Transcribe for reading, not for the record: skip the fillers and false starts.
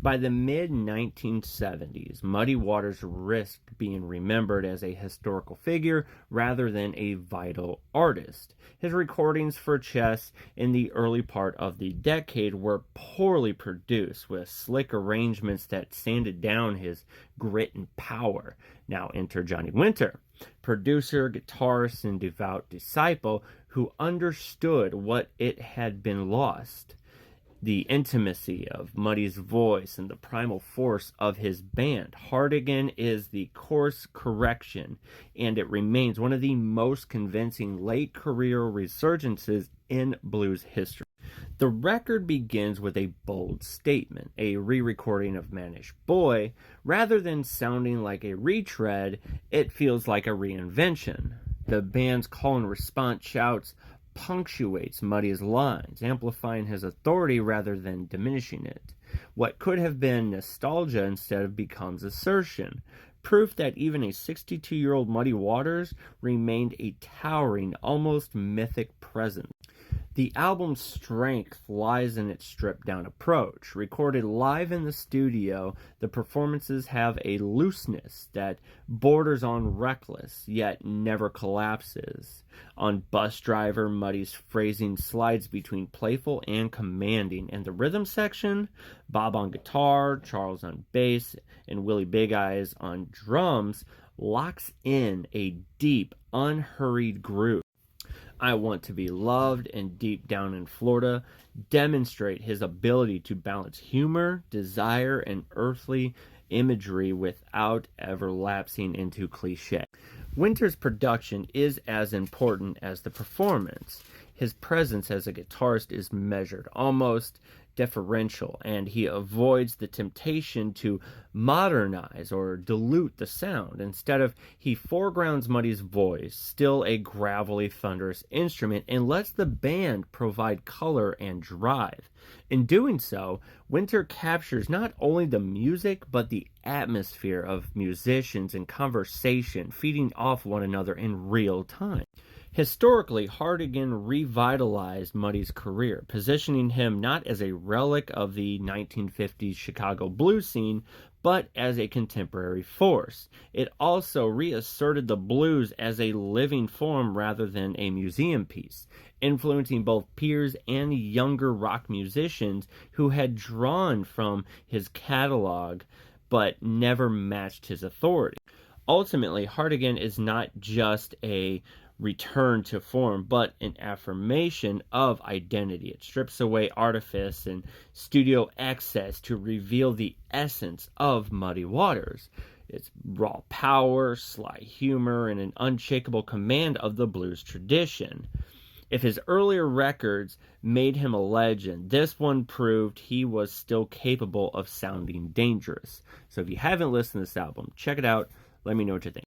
By the mid-1970s, Muddy Waters risked being remembered as a historical figure rather than a vital artist. His recordings for Chess in the early part of the decade were poorly produced, with slick arrangements that sanded down his grit and power. Now enter Johnny Winter, producer, guitarist, and devout disciple who understood what it had been lost. The intimacy of Muddy's voice and the primal force of his band. Hard Again is the course correction, and it remains one of the most convincing late career resurgences in blues history. The record begins with a bold statement, a re-recording of Mannish Boy. Rather than sounding like a retread, it feels like a reinvention. The band's call and response shouts punctuates Muddy's lines, amplifying his authority rather than diminishing it. What could have been nostalgia instead becomes assertion, proof that even a 62-year-old Muddy Waters remained a towering, almost mythic presence. The album's strength lies in its stripped-down approach. Recorded live in the studio, the performances have a looseness that borders on reckless, yet never collapses. On Bus Driver, Muddy's phrasing slides between playful and commanding, and the rhythm section, Bob on guitar, Charles on bass, and Willie Big Eyes on drums, locks in a deep, unhurried groove. I Want to Be Loved and Deep Down in Florida demonstrate his ability to balance humor, desire, and earthly imagery without ever lapsing into cliche. Winter's production is as important as the performance. His presence as a guitarist is measured, almost deferential, and he avoids the temptation to modernize or dilute the sound. Instead, he foregrounds Muddy's voice, still a gravelly, thunderous instrument, and lets the band provide color and drive. In doing so, Winter captures not only the music, but the atmosphere of musicians and conversation, feeding off one another in real time. Historically, Hard Again revitalized Muddy's career, positioning him not as a relic of the 1950s Chicago blues scene, but as a contemporary force. It also reasserted the blues as a living form rather than a museum piece, influencing both peers and younger rock musicians who had drawn from his catalog but never matched his authority. Ultimately, Hard Again is not just a return to form, but an affirmation of identity. It strips away artifice and studio excess to reveal the essence of Muddy Waters. Its raw power, sly humor, and an unshakable command of the blues tradition. If his earlier records made him a legend, this one proved he was still capable of sounding dangerous. So if you haven't listened to this album, check it out. Let me know what you think.